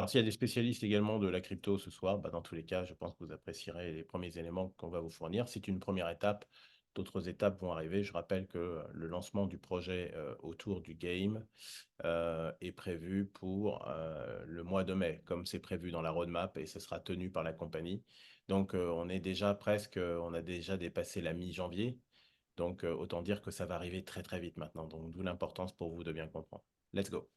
Alors, s'il y a des spécialistes également de la crypto ce soir, dans tous les cas, je pense que vous apprécierez les premiers éléments qu'on va vous fournir. C'est une première étape. D'autres étapes vont arriver. Je rappelle que le lancement du projet autour du game est prévu pour le mois de mai, comme c'est prévu dans la roadmap et ce sera tenu par la compagnie. Donc, on a déjà dépassé la mi-janvier. Donc, autant dire que ça va arriver très, très vite maintenant. Donc, d'où l'importance pour vous de bien comprendre. Let's go.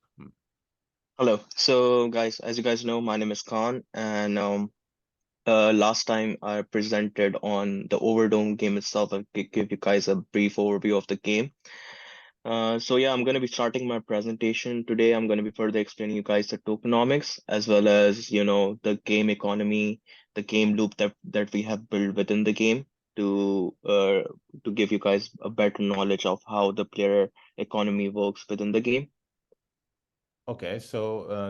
Hello. So, guys, as you guys know, my name is Khan, and last time I presented on the Overdome game itself. I give you guys a brief overview of the game. So yeah, I'm going to be starting my presentation today. I'm going to be further explaining you guys the tokenomics as well as the game economy, the game loop that we have built within the game to give you guys a better knowledge of how the player economy works within the game. Ok,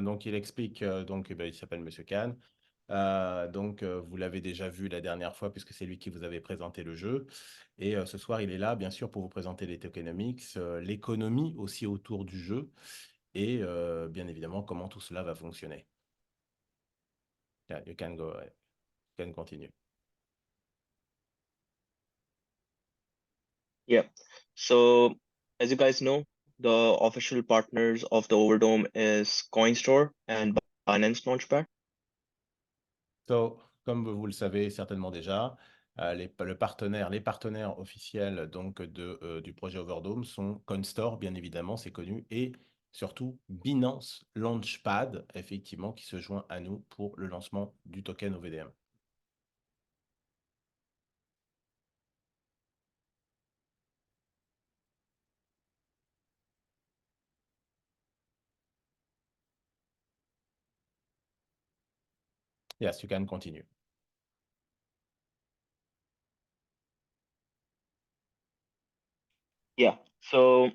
donc il explique, il s'appelle Monsieur Khan. Vous l'avez déjà vu la dernière fois puisque c'est lui qui vous avait présenté le jeu. Et ce soir, il est là, bien sûr, pour vous présenter les tokenomics, l'économie aussi autour du jeu et bien évidemment comment tout cela va fonctionner. Yeah, you can go ahead. You can continue. Yeah. So, as you guys know, the official partners of the Overdome is CoinStore and Binance Launchpad. Comme vous le savez certainement déjà, les partenaires officiels du projet Overdome sont CoinStore, bien évidemment, c'est connu, et surtout Binance Launchpad, effectivement, qui se joint à nous pour le lancement du token OVDM. Yes, you can continue. Yeah. So,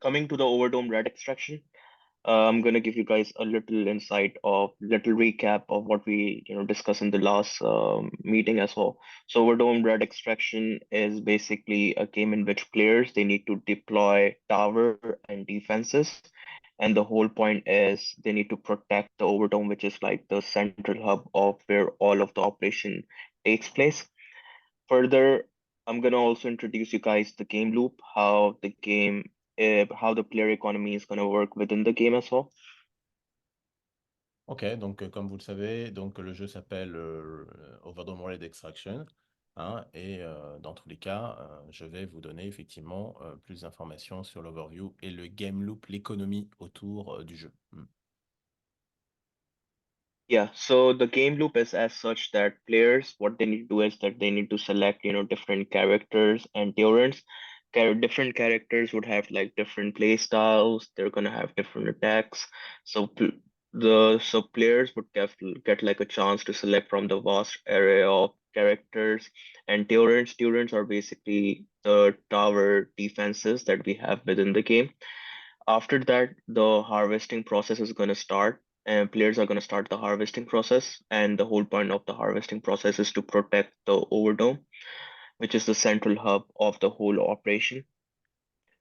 coming to the Overdome red extraction, I'm gonna give you guys a little recap of what we discussed in the last meeting as well. So Overdome Red Extraction is basically a game in which players they need to deploy tower and defenses, and the whole point is they need to protect the Overdome, which is like the central hub of where all of the operation takes place. Further, I'm gonna also introduce you guys the game loop, how the player economy is gonna work within the game as well. Ok, comme vous le savez, le jeu s'appelle Overdome Red Extraction. Hein, et dans tous les cas, je vais vous donner effectivement plus d'informations sur l'overview et le game loop, l'économie autour du jeu. Yeah, so the game loop is as such that players, what they need to do is that they need to select, different characters and turrets. Different characters would have like different play styles. They're gonna have different attacks. So players would get like a chance to select from the vast array of characters and turrets. Turrets are basically the tower defenses that we have within the game. After that, the harvesting process is going to start, and players are going to start the harvesting process. And the whole point of the harvesting process is to protect the overdome, which is the central hub of the whole operation.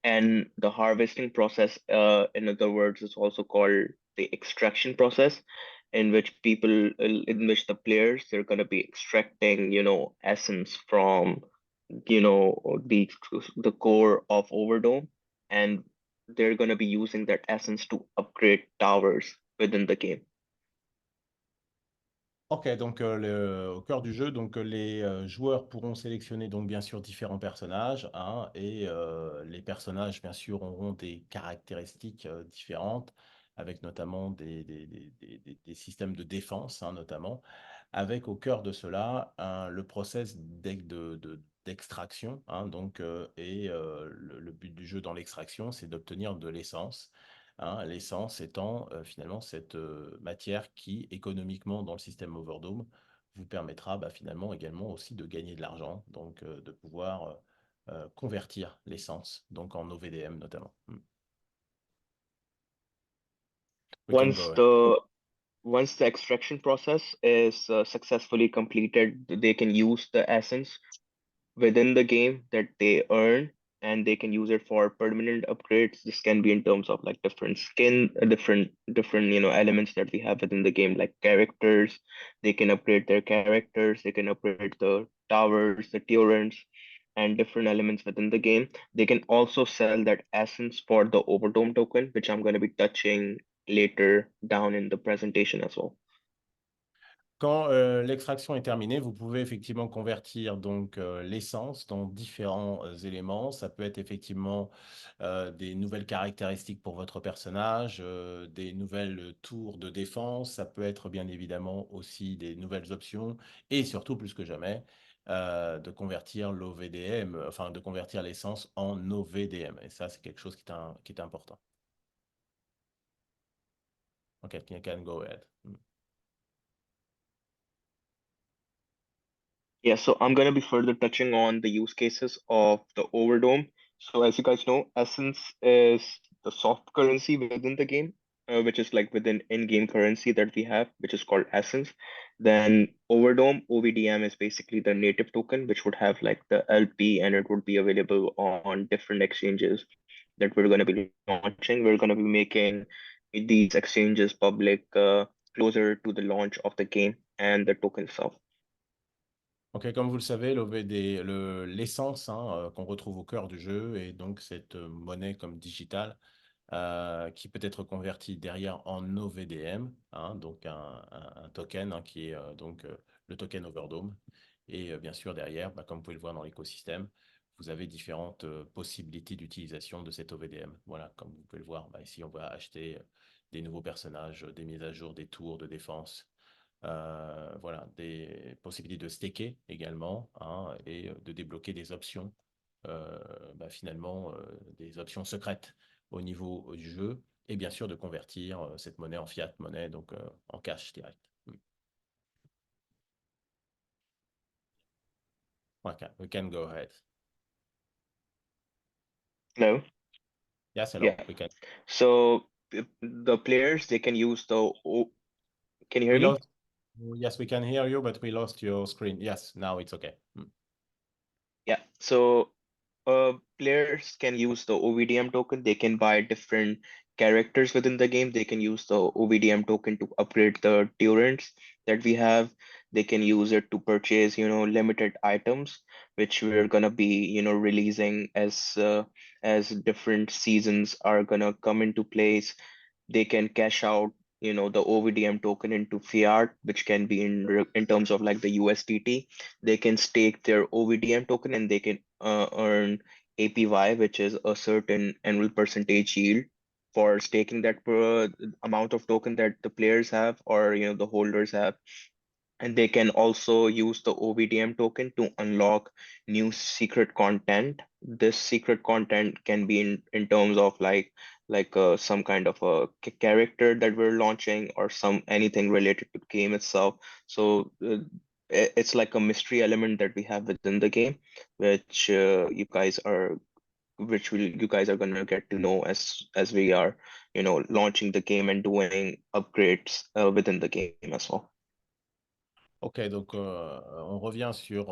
And the harvesting process, in other words, is also called the extraction process, in which the players they're going to be extracting, essence from you know the core of Overdome, and they're going to be using that essence to upgrade towers within the game. Ok, au cœur du jeu, les joueurs pourront sélectionner donc bien sûr différents personnages, hein, et les personnages bien sûr auront des caractéristiques différentes, avec notamment des systèmes de défense, hein, notamment, avec au cœur de cela le process d'extraction, hein, le but du jeu dans l'extraction, c'est d'obtenir de l'essence. Hein, l'essence étant finalement cette matière qui, économiquement, dans le système Overdome, vous permettra finalement également aussi de gagner de l'argent, de pouvoir convertir l'essence, donc en OVDM notamment. We can Once go ahead. the once the extraction process is successfully completed, they can use the essence within the game that they earn, and they can use it for permanent upgrades. This can be in terms of like different skin, different elements that we have within the game, like characters. They can upgrade their characters. They can upgrade the towers, the turrets, and different elements within the game. They can also sell that essence for the Overdome token, which I'm going to be touching later down in the presentation as well. Quand l'extraction est terminée, vous pouvez effectivement convertir donc l'essence dans différents éléments. Ça peut être effectivement des nouvelles caractéristiques pour votre personnage, des nouvelles tours de défense. Ça peut être bien évidemment aussi des nouvelles options et surtout plus que jamais de convertir l'OVDM, enfin de convertir l'essence en OVDM. Et ça, c'est quelque chose qui est important. Ok, you can go ahead. Yeah, so I'm going to be further touching on the use cases of the Overdome. So as you guys know, Essence is the soft currency within the game, which is like within in-game currency that we have, which is called Essence. Then Overdome, OVDM is basically the native token, which would have like the LP, and it would be available on different exchanges that we're going to be launching. We're going to be making these exchanges public closer to the launch of the game and the token itself. Ok, comme vous le savez, l'essence qu'on retrouve au cœur du jeu est donc cette monnaie comme digitale qui peut être convertie derrière en OVDM, donc un token qui est donc le token Overdome. Et bien sûr, derrière, comme vous pouvez le voir dans l'écosystème, vous avez différentes possibilités d'utilisation de cet OVDM. Voilà, comme vous pouvez le voir, ici, on va acheter des nouveaux personnages, des mises à jour, des tours de défense. Voilà, des possibilités de staker également et de débloquer des options, finalement des options secrètes au niveau du jeu et bien sûr de convertir cette monnaie en fiat monnaie, donc en cash direct. Okay, we can go ahead. Hello? Yes, hello, Yeah. we can. So the players, they can use can you hear We me? lost, yes, we can hear you, but we lost your screen. Yes, now it's okay. Yeah. So players can use the OVDM token. They can buy different characters within the game. They can use the OVDM token to upgrade the turrets that we have. They can use it to purchase, limited items, which we're gonna be, releasing as different seasons are gonna come into place. They can cash out the OVDM token into fiat, which can be in terms of like the USDT. They can stake their OVDM token and they can earn APY, which is a certain annual percentage yield for staking that amount of token that the players have or the holders have. And they can also use the OVDM token to unlock new secret content. This secret content can be in terms of like some kind of a character that we're launching or anything related to the game itself. So it's like a mystery element that we have within the game, which you guys are gonna get to know as we are launching the game and doing upgrades within the game as well. Ok, donc on revient sur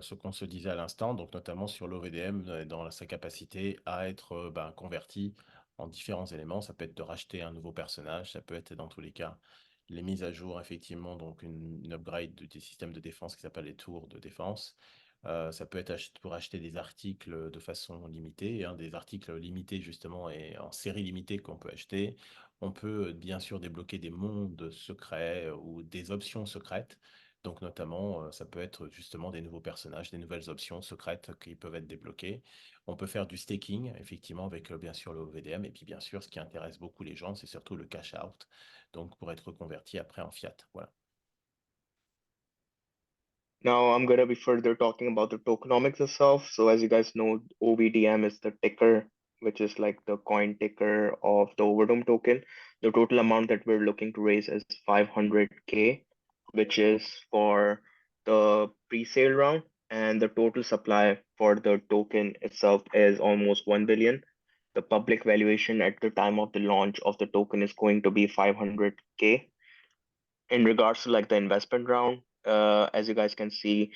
ce qu'on se disait à l'instant, donc notamment sur l'OVDM dans sa capacité à être converti en différents éléments. Ça peut être de racheter un nouveau personnage, ça peut être dans tous les cas les mises à jour, effectivement, donc une upgrade des systèmes de défense qui s'appelle les tours de défense. Ça peut être pour acheter des articles de façon limitée, des articles limités justement et en série limitée qu'on peut acheter. On peut bien sûr débloquer des mondes secrets ou des options secrètes. Donc notamment, ça peut être justement des nouveaux personnages, des nouvelles options secrètes qui peuvent être débloquées. On peut faire du staking, effectivement, avec bien sûr le OVDM. Et puis bien sûr, ce qui intéresse beaucoup les gens, c'est surtout le cash out, donc pour être converti après en fiat. Voilà. Now I'm going to be further talking about the tokenomics itself. So as you guys know, OVDM is the ticker, which is like the coin ticker of the Overdome token. The total amount that we're looking to raise is 500K, which is for the pre-sale round. And the total supply for the token itself is almost 1 billion. The public valuation at the time of the launch of the token is going to be 500K. In regards to like the investment round, as you guys can see,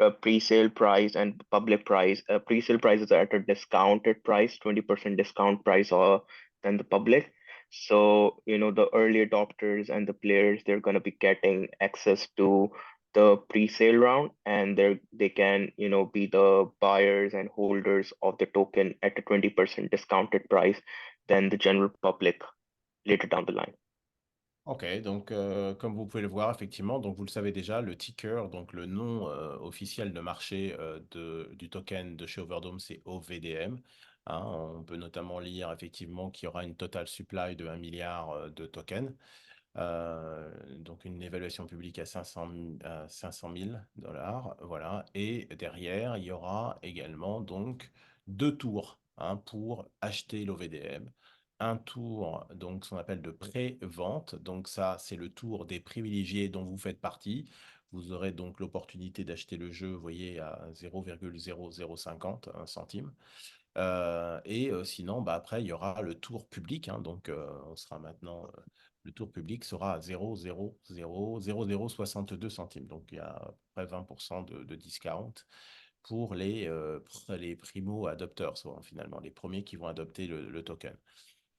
pre-sale price and public price. Pre-sale price is at a discounted price, 20% discount price than the public. So, the early adopters and the players, they're going to be getting access to the pre-sale round, and they can, be the buyers and holders of the token at a 20% discounted price than the general public later down the line. Ok, donc comme vous pouvez le voir, effectivement, donc vous le savez déjà, le ticker, donc le nom officiel de marché du token de chez Overdome, c'est OVDM. Hein. On peut notamment lire effectivement qu'il y aura une total supply de 1 milliard de tokens. Donc une évaluation publique à 500 000 dollars, voilà. Et derrière, il y aura également donc 2 tours hein, pour acheter l'OVDM. Un tour, donc, ce qu'on appelle de pré-vente. Donc, ça, c'est le tour des privilégiés dont vous faites partie. Vous aurez donc l'opportunité d'acheter le jeu, vous voyez, à 0,0050 centimes. Et sinon, bah, après, il y aura le tour public. Hein, donc, on sera maintenant, le tour public sera à 0,000062 centimes. Donc, il y a à peu près 20% de discount pour les primo-adopteurs, finalement, les premiers qui vont adopter le token.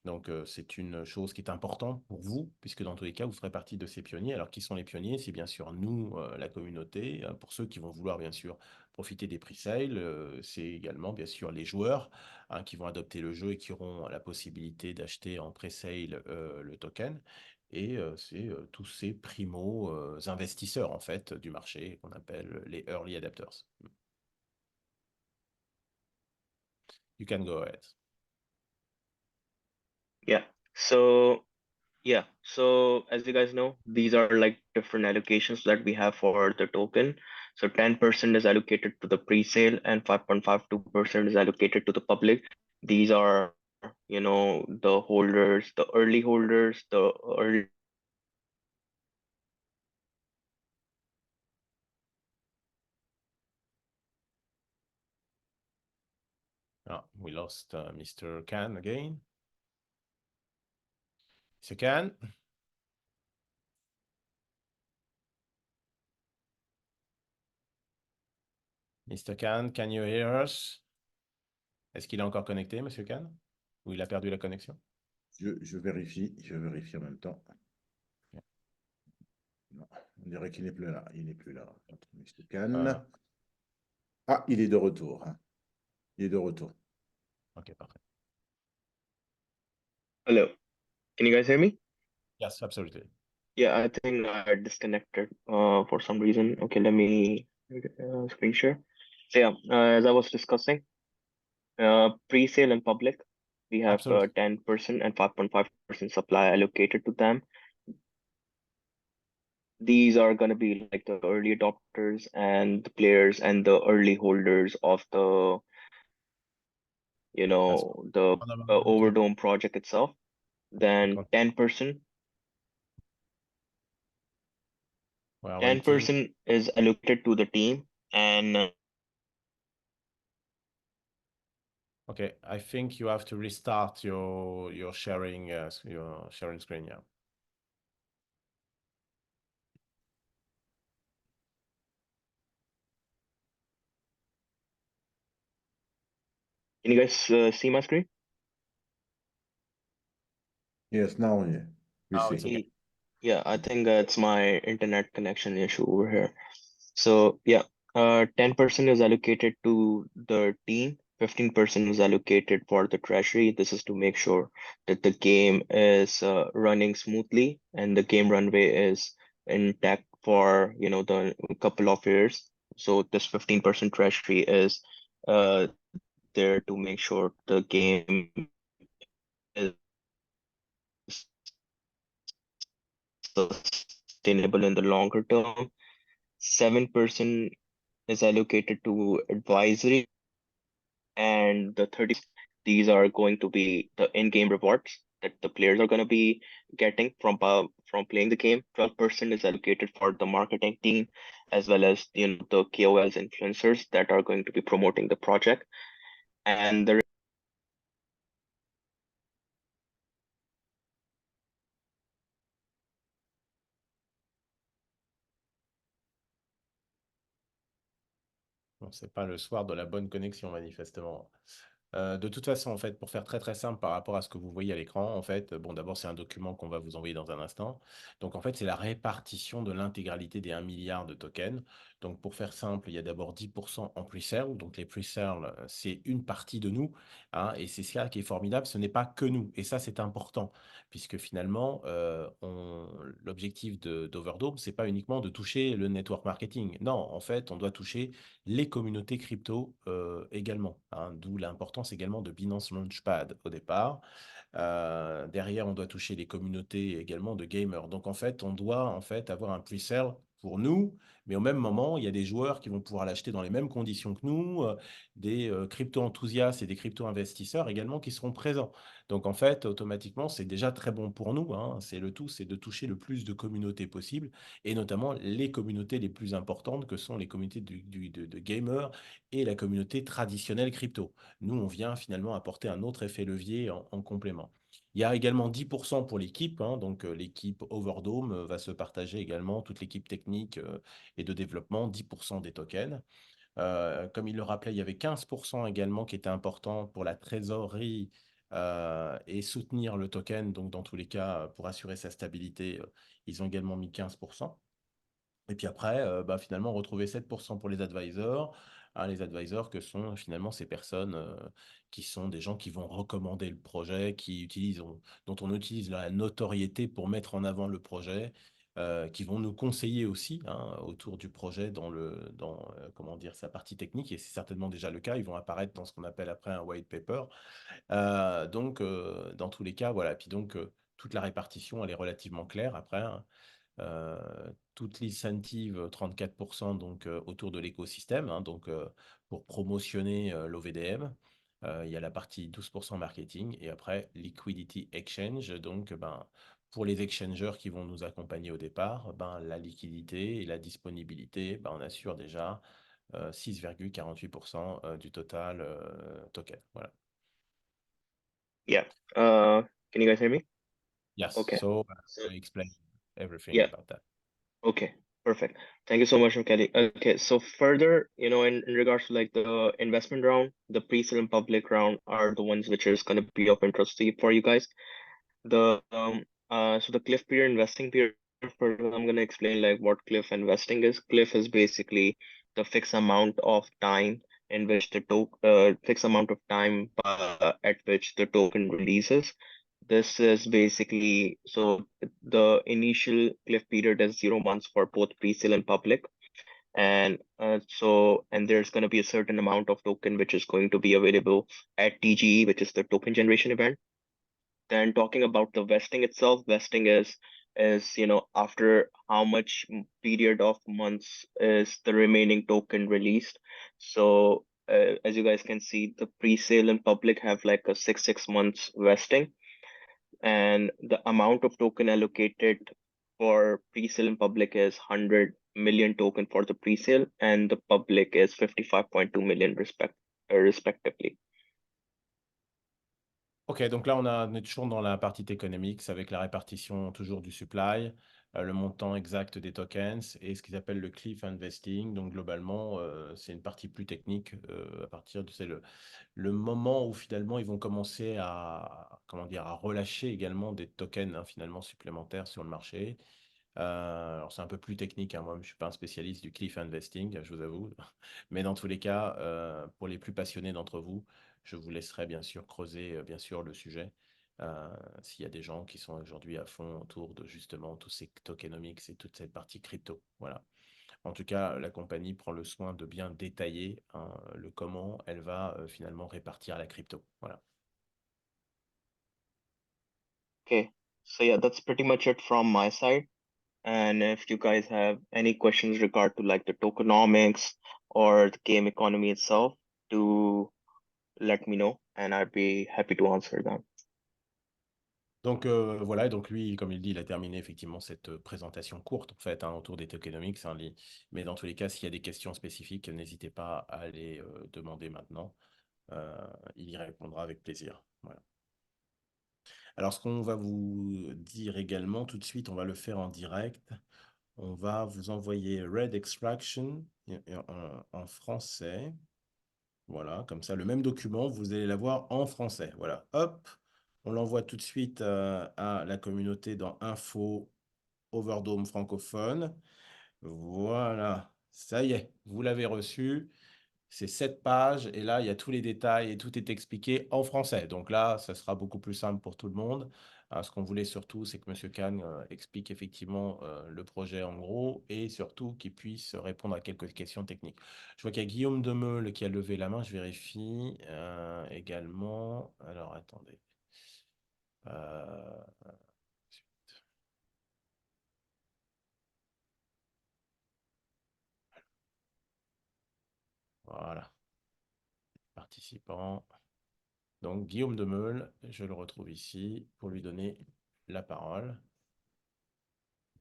Donc, c'est une chose qui est importante pour vous, puisque dans tous les cas, vous ferez partie de ces pionniers. Alors, qui sont les pionniers? C'est bien sûr nous, la communauté. Pour ceux qui vont vouloir, bien sûr, profiter des pre-sales, c'est également, bien sûr, les joueurs hein, qui vont adopter le jeu et qui auront la possibilité d'acheter en pre-sale le token. Et c'est tous ces primo-investisseurs, en fait, du marché qu'on appelle les early adapters. You can go ahead. Yeah. So as you guys know, these are like different allocations that we have for the token. So 10% is allocated to the pre-sale and 5.52% is allocated to the public. These are, the holders, the early holders, the early Oh, we lost Mr. Khan again. Mr. Khan? Mr. Khan, can you hear us? Est-ce qu'il est encore connecté, Monsieur Khan? Ou il a perdu la connexion? Je vérifie en même temps. Non, on dirait qu'il n'est plus là. Il n'est plus là. Mr. Khan. Ah, il est de retour. Hein. Il est de retour. Ok, parfait. Hello. Can you guys hear me? Yes, absolutely. Yeah, I think I disconnected for some reason. Okay, let me screen share. So yeah, as I was discussing, pre-sale and public, we have Absolutely. 10% and 5.5% supply allocated to them. These are going to be like the early adopters and the players and the early holders of the, That's the fundamental. Overdome project itself. Then Okay. 10%, We are waiting. 10% is allocated to the team, and Okay, I think you have to restart your sharing screen. Yeah. can you guys see my screen? Yes, now we Now see. it's okay. Yeah, I think it's my internet connection issue over here. So yeah, 10% is allocated to the team, 15% is allocated for the treasury. This is to make sure that the game is running smoothly and the game runway is intact for, the couple of years. So this 15% treasury is uh, there to make sure the game is sustainable in the longer term. 7% is allocated to advisory, and the 30, these are going to be the in-game rewards that the players are going to be getting from playing the game. 12% is allocated for the marketing team, as well as the KOLs influencers that are going to be promoting the project. And the Bon, c'est pas le soir de la bonne connexion, manifestement. De toute façon, en fait, pour faire très très simple par rapport à ce que vous voyez à l'écran, en fait, bon, d'abord, c'est un document qu'on va vous envoyer dans un instant. Donc, en fait, c'est la répartition de l'intégralité des 1 milliard de tokens. Donc, pour faire simple, il y a d'abord 10% en pre-sale. Donc, les pre-sales, c'est une partie de nous, hein, et c'est ça qui est formidable. Ce n'est pas que nous. Et ça, c'est important, puisque finalement, l'objectif d'Overdome, c'est pas uniquement de toucher le network marketing. Non, en fait, on doit toucher les communautés crypto également, hein, d'où l'importance également de Binance Launchpad au départ. Derrière, on doit toucher les communautés également de gamers. Donc, en fait, on doit en fait avoir un pre-sale pour nous, mais au même moment, il y a des joueurs qui vont pouvoir l'acheter dans les mêmes conditions que nous, des crypto-enthousiastes et des crypto-investisseurs également qui seront présents. Donc, en fait, automatiquement, c'est déjà très bon pour nous, hein. C'est le tout, c'est de toucher le plus de communautés possible, et notamment les communautés les plus importantes que sont les communautés de gamers et la communauté traditionnelle crypto. Nous, on vient finalement apporter un autre effet levier en complément. Il y a également 10% pour l'équipe, hein, donc l'équipe Overdome va se partager également, toute l'équipe technique et de développement, 10% des tokens. Comme il le rappelait, il y avait 15% également qui était important pour la trésorerie et soutenir le token. Donc, dans tous les cas, pour assurer sa stabilité, ils ont également mis 15%. Et puis après, bah, finalement, retrouver 7% pour les advisors. Hein, les advisors que sont finalement ces personnes qui sont des gens qui vont recommander le projet, dont on utilise la notoriété pour mettre en avant le projet, qui vont nous conseiller aussi, hein, autour du projet comment dire, sa partie technique, et c'est certainement déjà le cas. Ils vont apparaître dans ce qu'on appelle après un white paper. Donc, dans tous les cas, voilà. Puis donc, toute la répartition, elle est relativement claire après, hein. Euh, Toute l'incentive, 34% donc, autour de l'écosystème, hein, donc, pour promotionner l'OVDM. Il y a la partie 12% marketing et après Liquidity Exchange. Donc, ben, pour les exchangers qui vont nous accompagner au départ, ben, la liquidité et la disponibilité, ben, on assure déjà 6,48% du total token. Voilà. Yeah. Can you guys hear me? Yes, Okay. so So I explained everything yeah. about that. Okay. Perfect. Thank you so much, Kelly. Okay. So further, in regards to like the investment round, the pre-sale and public round are the ones which is going to be of interest to you, for you guys. So the cliff period, investing period, first I'm gonna explain like what cliff investing is. Cliff is basically the fixed amount of time in which the fixed amount of time at which the token releases. This is basically so the initial cliff period is 0 months for both pre-sale and public. And there's going to be a certain amount of token which is going to be available at TGE, which is the token generation event. Then talking about the vesting itself, vesting is after how much period of months is the remaining token released. So as you guys can see, the pre-sale and public have like a 6 months vesting, and the amount of token allocated for pre-sale and public is 100 million token for the pre-sale, and the public is 55.2 million respectively. Ok, donc là, on est toujours dans la partie économique avec la répartition toujours du supply, le montant exact des tokens et ce qu'ils appellent le cliff investing. Donc, globalement, c'est une partie plus technique à partir de c'est le moment où finalement ils vont commencer comment dire, à relâcher également des tokens, hein, finalement supplémentaires sur le marché. Alors, c'est un peu plus technique, hein. Moi, je ne suis pas un spécialiste du cliff investing, je vous avoue. Mais dans tous les cas, pour les plus passionnés d'entre vous, je vous laisserai bien sûr creuser bien sûr le sujet. S'il y a des gens qui sont aujourd'hui à fond autour de justement tous ces tokenomics et toute cette partie crypto. Voilà. En tout cas, la compagnie prend le soin de bien détailler, hein, le comment elle va finalement répartir la crypto. Voilà. Okay, so yeah, that's pretty much it from my side. And if you guys have any questions regard to like the tokenomics or the game economy itself, do let me know and I'd be happy to answer them. Donc voilà, et donc lui, comme il dit, il a terminé effectivement cette présentation courte en fait, hein, autour des tokenomics, hein, mais dans tous les cas, s'il y a des questions spécifiques, n'hésitez pas à les demander maintenant. Il y répondra avec plaisir. Voilà. Alors, ce qu'on va vous dire également tout de suite, on va le faire en direct. On va vous envoyer Red Extraction en français. Voilà, comme ça, le même document, vous allez l'avoir en français. Voilà, hop, on l'envoie tout de suite à la communauté dans Info Overdome francophone. Voilà, ça y est, vous l'avez reçu. C'est 7 pages et là, il y a tous les détails et tout est expliqué en français. Donc là, ça sera beaucoup plus simple pour tout le monde. Ce qu'on voulait surtout, c'est que M. Kahn explique effectivement le projet en gros et surtout qu'il puisse répondre à quelques questions techniques. Je vois qu'il y a Guillaume Demeule qui a levé la main, je vérifie également. Alors, attendez. Euh, voilà, participant. Donc, Guillaume Demeule, je le retrouve ici pour lui donner la parole.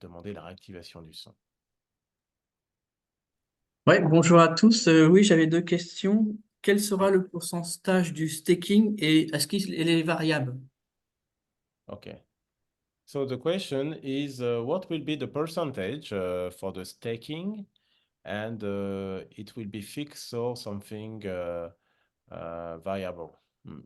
Demander la réactivation du son. Ouais, bonjour à tous. Oui, j'avais deux questions. Quel sera Oui, le pourcentage du staking et est-ce qu'il est variable? okay. So the question is, what will be the percentage for the staking, and it will be fixed or something variable? Hmm.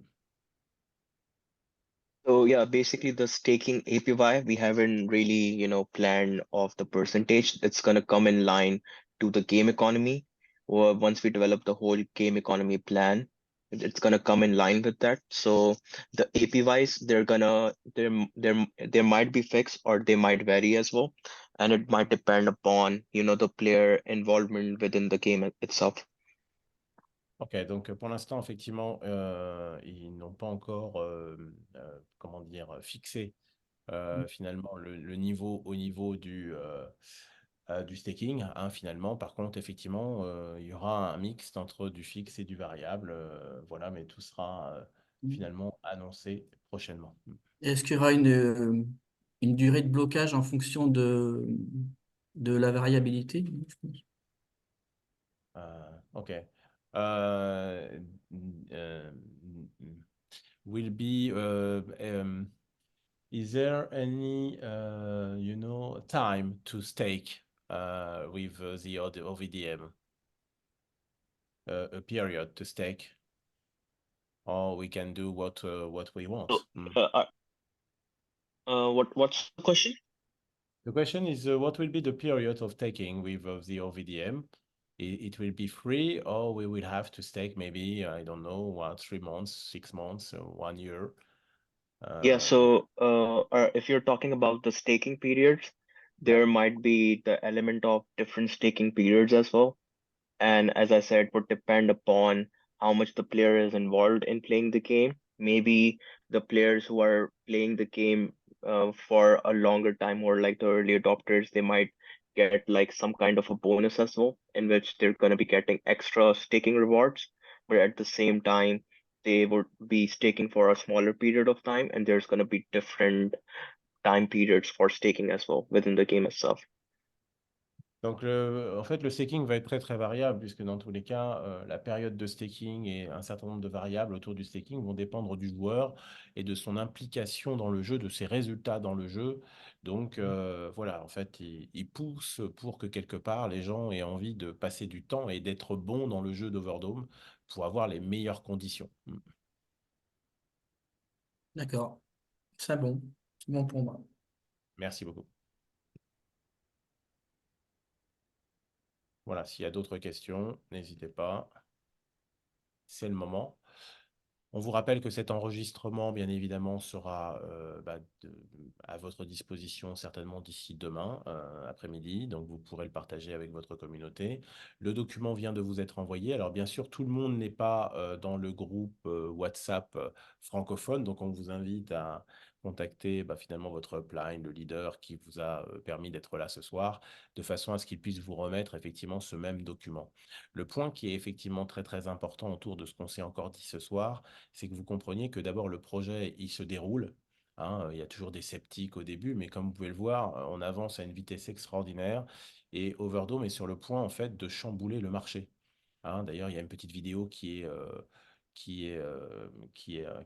So yeah, basically the staking APY, we haven't really, planned of the percentage that's gonna come in line to the game economy. Or once we develop the whole game economy plan, it's gonna come in line with that. So the APYs, there might be fixed or they might vary as well. And it might depend upon, the player involvement within the game itself. Ok, donc pour l'instant, effectivement, ils n'ont pas encore, comment dire, fixé finalement le niveau au niveau du staking, hein, finalement. Par contre, effectivement, il y aura un mixte entre du fixe et du variable. Voilà, mais tout sera finalement annoncé prochainement. Est-ce qu'il y aura une durée de blocage en fonction de la variabilité? Je pense. Ok. Euh, euh, will be is there any time to stake with the OVDM? A period to stake, or we can do what we So, want. what's the question? The question is, what will be the period of taking with the OVDM? It will be free, or we will have to stake maybe, I don't know, 3 months, 6 months, 1 year. Yeah, Um, so if you're talking about the staking periods, yeah. there might be the element of different staking periods as well. And as I said, would depend upon how much the player is involved in playing the game. Maybe the players who are playing the game for a longer time, or like the early adopters, they might get like some kind of a bonus as well, in which they're going to be getting extra staking rewards. But at the same time, they would be staking for a smaller period of time, and there's going to be different time periods for staking as well within the game itself. Donc, en fait, le staking va être très très variable puisque dans tous les cas, la période de staking et un certain nombre de variables autour du staking vont dépendre du joueur et de son implication dans le jeu, de ses résultats dans le jeu. Donc, voilà, en fait, il pousse pour que quelque part les gens aient envie de passer du temps et d'être bons dans le jeu d'Overdome pour avoir les meilleures conditions. D'accord, c'est bon. C'est bon pour moi. Merci beaucoup. Voilà, s'il y a d'autres questions, n'hésitez pas. C'est le moment. On vous rappelle que cet enregistrement, bien évidemment, sera à votre disposition certainement d'ici demain après-midi. Donc, vous pourrez le partager avec votre communauté. Le document vient de vous être envoyé. Alors, bien sûr, tout le monde n'est pas dans le groupe WhatsApp francophone. Donc, on vous invite à contacter finalement votre upline, le leader qui vous a permis d'être là ce soir, de façon à ce qu'il puisse vous remettre effectivement ce même document. Le point qui est effectivement très, très important autour de ce qu'on s'est encore dit ce soir, c'est que vous compreniez que d'abord le projet, il se déroule. Hein, il y a toujours des sceptiques au début, mais comme vous pouvez le voir, on avance à une vitesse extraordinaire et Overdome est sur le point en fait de chambouler le marché. Hein, d'ailleurs, il y a une petite vidéo qui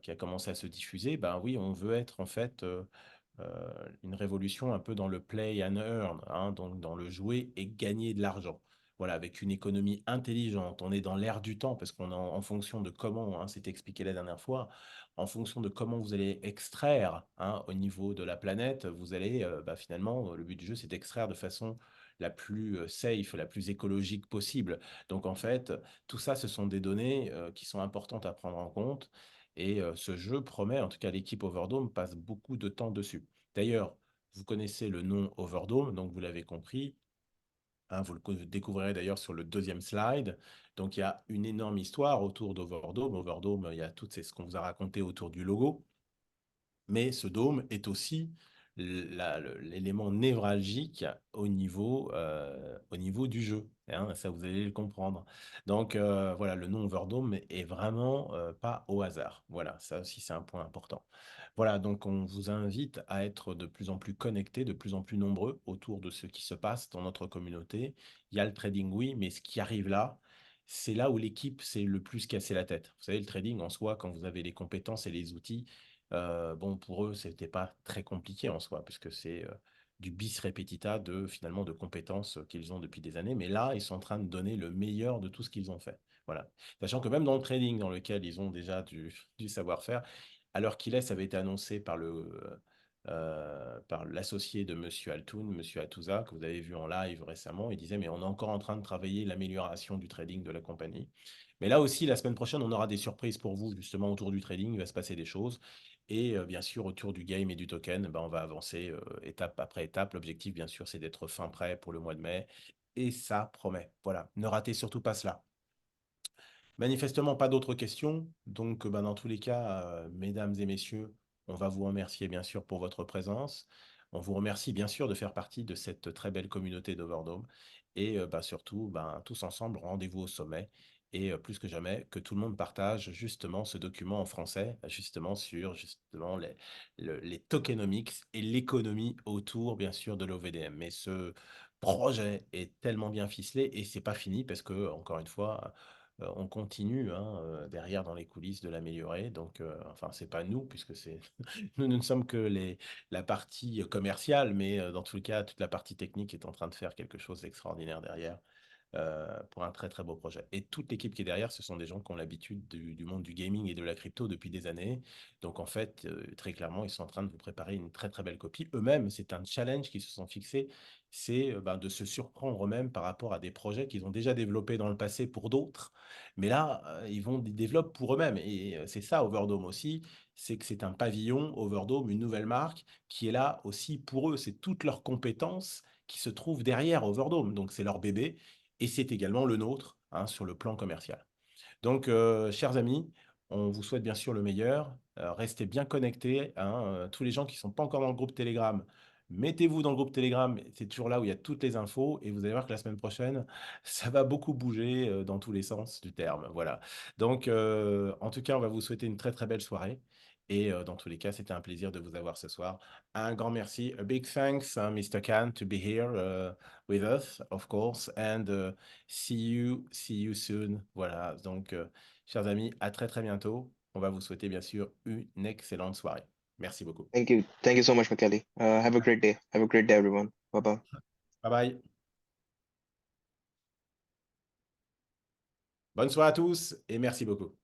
a commencé à se diffuser. Ben oui, on veut être en fait une révolution un peu dans le play and earn, hein, donc dans le jouer et gagner de l'argent. Voilà, avec une économie intelligente. On est dans l'ère du temps parce qu'on est en fonction de comment, hein, c'était expliqué la dernière fois, en fonction de comment vous allez extraire, hein, au niveau de la planète, vous allez finalement, le but du jeu, c'est d'extraire de façon la plus safe, la plus écologique possible. Donc en fait, tout ça, ce sont des données qui sont importantes à prendre en compte. Et ce jeu promet, en tout cas l'équipe Overdome passe beaucoup de temps dessus. D'ailleurs, vous connaissez le nom Overdome, donc vous l'avez compris. Hein, vous le découvrirez d'ailleurs sur le deuxième slide. Donc il y a une énorme histoire autour d'Overdome. Overdome, il y a tout ce qu'on vous a raconté autour du logo. Mais ce dôme est aussi l'élément névralgique au niveau du jeu. Hein, ça, vous allez le comprendre. Donc, voilà, le nom Overdome est vraiment pas au hasard. Voilà, ça aussi, c'est un point important. Voilà, donc on vous invite à être de plus en plus connectés, de plus en plus nombreux autour de ce qui se passe dans notre communauté. Il y a le trading, oui, mais ce qui arrive là, c'est là où l'équipe s'est le plus cassé la tête. Vous savez, le trading en soi, quand vous avez les compétences et les outils, bon, pour eux, c'était pas très compliqué en soi, puisque c'est du bis repetita finalement de compétences qu'ils ont depuis des années. Mais là, ils sont en train de donner le meilleur de tout ce qu'ils ont fait. Voilà. Sachant que même dans le trading, dans lequel ils ont déjà du savoir-faire, à l'heure qu'il est, ça avait été annoncé par l'associé de Monsieur Altoun, Monsieur Atouza, que vous avez vu en live récemment. Il disait, mais on est encore en train de travailler l'amélioration du trading de la compagnie. Mais là aussi, la semaine prochaine, on aura des surprises pour vous, justement, autour du trading. Il va se passer des choses. Et bien sûr, autour du game et du token, on va avancer étape après étape. L'objectif, bien sûr, c'est d'être fin prêt pour le mois de mai. Et ça promet. Voilà, ne ratez surtout pas cela. Manifestement, pas d'autres questions. Donc, dans tous les cas, mesdames et messieurs, on va vous remercier, bien sûr, pour votre présence. On vous remercie, bien sûr, de faire partie de cette très belle communauté d'Overdome. Et surtout, tous ensemble, rendez-vous au sommet. Et plus que jamais, que tout le monde partage justement ce document en français, justement sur justement les tokenomics et l'économie autour, bien sûr, de l'OVDM. Mais ce projet est tellement bien ficelé et c'est pas fini parce que, encore une fois, on continue, hein, derrière dans les coulisses de l'améliorer. Donc, enfin, c'est pas nous, puisque nous ne sommes que la partie commerciale, mais dans tous les cas, toute la partie technique est en train de faire quelque chose d'extraordinaire derrière. Pour un très très beau projet. Et toute l'équipe qui est derrière, ce sont des gens qui ont l'habitude du monde du gaming et de la crypto depuis des années. Donc en fait, très clairement, ils sont en train de vous préparer une très très belle copie. Eux-mêmes, c'est un challenge qu'ils se sont fixés, c'est de se surprendre eux-mêmes par rapport à des projets qu'ils ont déjà développés dans le passé pour d'autres. Mais là, ils développent pour eux-mêmes. Et c'est ça, Overdome aussi, c'est que c'est un pavillon, Overdome, une nouvelle marque, qui est là aussi pour eux. C'est toutes leurs compétences qui se trouvent derrière Overdome. Donc c'est leur bébé et c'est également le nôtre, hein, sur le plan commercial. Donc, chers amis, on vous souhaite bien sûr le meilleur. Restez bien connectés, hein, tous les gens qui ne sont pas encore dans le groupe Telegram, mettez-vous dans le groupe Telegram. C'est toujours là où il y a toutes les infos. Et vous allez voir que la semaine prochaine, ça va beaucoup bouger dans tous les sens du terme. Voilà. Donc, en tout cas, on va vous souhaiter une très, très belle soirée. Et dans tous les cas, c'était un plaisir de vous avoir ce soir. Un grand merci. A big thanks, Mr. Khan, to be here with us, of course. And see you soon. Voilà. Donc, chers amis, à très, très bientôt. On va vous souhaiter, bien sûr, une excellente soirée. Merci beaucoup. Thank you. Thank you so much, Michele. Have a great day. Have a great day, everyone. Bye-bye. Bye bye. Bonne soirée à tous et merci beaucoup.